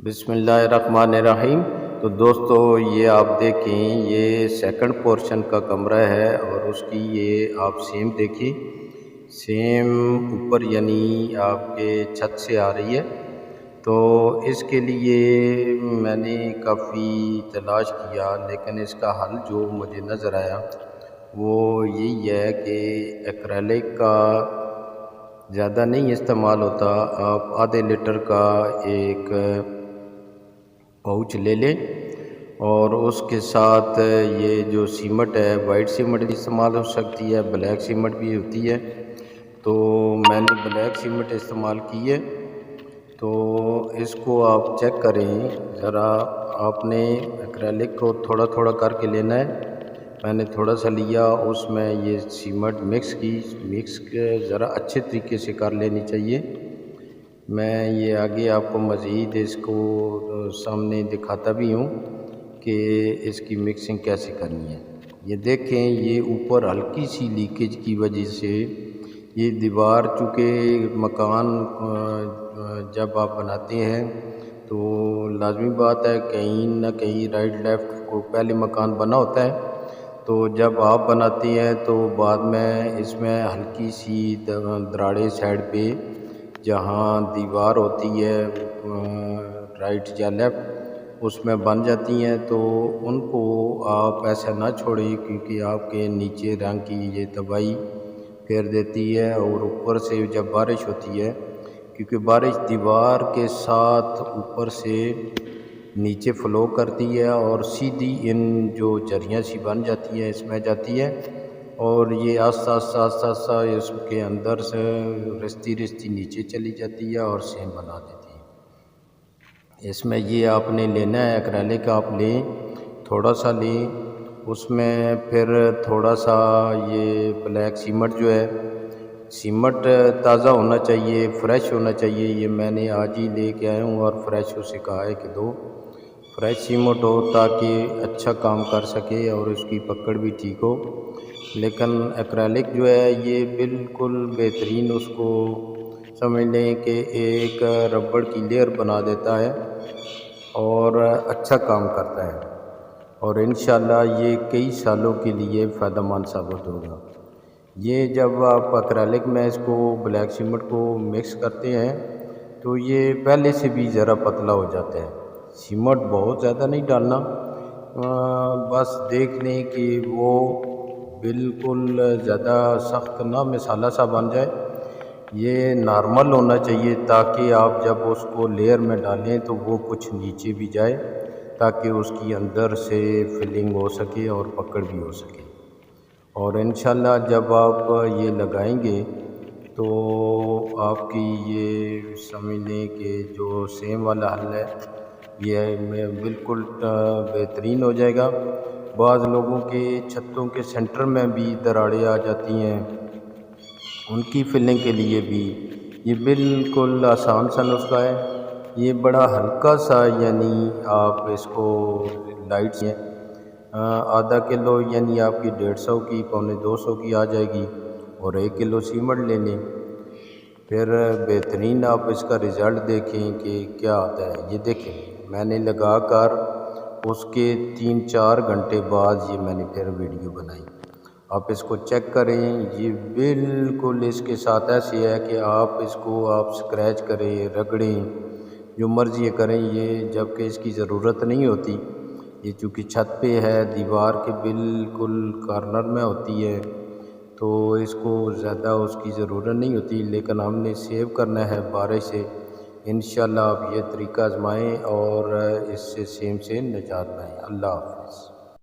بسم اللہ الرحمن الرحیم۔ تو دوستو یہ آپ دیکھیں، یہ سیکنڈ پورشن کا کمرہ ہے اور اس کی یہ آپ سیم دیکھیں، سیم اوپر یعنی آپ کے چھت سے آ رہی ہے۔ تو اس کے لیے میں نے کافی تلاش کیا، لیکن اس کا حل جو مجھے نظر آیا وہ یہی ہے کہ ایکریلک کا زیادہ نہیں استعمال ہوتا، آپ آدھے لیٹر کا ایک پاؤچ لے لیں اور اس کے ساتھ یہ جو سیمٹ ہے، وائٹ سیمٹ بھی استعمال ہو سکتی ہے، بلیک سیمٹ بھی ہوتی ہے۔ تو میں نے بلیک سیمٹ استعمال کی ہے۔ تو اس کو آپ چیک کریں ذرا، آپ نے ایکریلک کو تھوڑا تھوڑا کر کے لینا ہے۔ میں نے تھوڑا سا لیا، اس میں یہ سیمٹ مکس ذرا اچھے طریقے سے کر لینی چاہیے۔ میں یہ آگے آپ کو مزید اس کو سامنے دکھاتا بھی ہوں کہ اس کی مکسنگ کیسے کرنی ہے۔ یہ دیکھیں، یہ اوپر ہلکی سی لیکیج کی وجہ سے یہ دیوار، چونکہ مکان جب آپ بناتے ہیں تو لازمی بات ہے کہیں نہ کہیں رائٹ لیفٹ کو پہلے مکان بنا ہوتا ہے، تو جب آپ بناتے ہیں تو بعد میں اس میں ہلکی سی دراڑے سائڈ پہ جہاں دیوار ہوتی ہے رائٹ یا لیفٹ، اس میں بن جاتی ہیں۔ تو ان کو آپ ایسا نہ چھوڑیں، کیونکہ آپ کے نیچے رنگ کی یہ تباہی پھیر دیتی ہے۔ اور اوپر سے جب بارش ہوتی ہے، کیونکہ بارش دیوار کے ساتھ اوپر سے نیچے فلو کرتی ہے اور سیدھی ان جو جریاں سی بن جاتی ہیں اس میں جاتی ہے، اور یہ آہستہ آہستہ اس کے اندر سے رستی نیچے چلی جاتی ہے اور سیم بنا دیتی ہے۔ اس میں یہ آپ نے لینا ہے، ایکریلک آپ لیں، تھوڑا سا لیں، اس میں پھر تھوڑا سا یہ بلیک سیمٹ جو ہے، سیمٹ تازہ ہونا چاہیے، فریش ہونا چاہیے۔ یہ میں نے آج ہی لے کے آیا ہوں اور فریش اسے کہا ہے کہ دو فریش سیمٹ ہو تاکہ اچھا کام کر سکے اور اس کی پکڑ بھی ٹھیک ہو۔ لیکن ایکریلک جو ہے یہ بالکل بہترین، اس کو سمجھ لیں کہ ایک ربڑ کی لیئر بنا دیتا ہے اور اچھا کام کرتا ہے، اور انشاءاللہ یہ کئی سالوں کے لیے فائدہ مند ثابت ہوگا۔ یہ جب آپ ایکریلک میں اس کو بلیک سیمٹ کو مکس کرتے ہیں تو یہ پہلے سے بھی ذرا پتلا ہو جاتا ہے۔ سیمٹ بہت زیادہ نہیں ڈالنا، بس دیکھ لیں کہ وہ بالکل زیادہ سخت نہ مسالہ سا بن جائے، یہ نارمل ہونا چاہیے تاکہ آپ جب اس کو لیئر میں ڈالیں تو وہ کچھ نیچے بھی جائے، تاکہ اس کی اندر سے فلنگ ہو سکے اور پکڑ بھی ہو سکے۔ اور انشاءاللہ جب آپ یہ لگائیں گے تو آپ کی یہ سمجھ لیں کہ جو سیم والا حل ہے یہ بالکل بہترین ہو جائے گا۔ بعض لوگوں کے چھتوں کے سینٹر میں بھی دراڑیں آ جاتی ہیں، ان کی فلنگ کے لیے بھی یہ بالکل آسان سا نسخہ ہے۔ یہ بڑا ہلکا سا، یعنی آپ اس کو لائٹ سے آدھا کلو یعنی آپ کی 150 کی 125 کی آ جائے گی، اور 1 کلو سیمٹ لے لیں، پھر بہترین آپ اس کا رزلٹ دیکھیں کہ کیا آتا ہے۔ یہ دیکھیں، میں نے لگا کر اس کے 3-4 گھنٹے بعد یہ میں نے پھر ویڈیو بنائی، آپ اس کو چیک کریں۔ یہ بالکل اس کے ساتھ ایسے ہے کہ آپ اس کو آپ سکریچ کریں، رگڑیں، جو مرضی کریں، یہ جبکہ اس کی ضرورت نہیں ہوتی۔ یہ چونکہ چھت پہ ہے، دیوار کے بالکل کارنر میں ہوتی ہے، تو اس کو زیادہ اس کی ضرورت نہیں ہوتی، لیکن ہم نے سیو کرنا ہے بارش سے۔ انشاءاللہ آپ یہ طریقہ آزمائیں اور اس سے سیم سے نجات پائیں۔ اللہ حافظ۔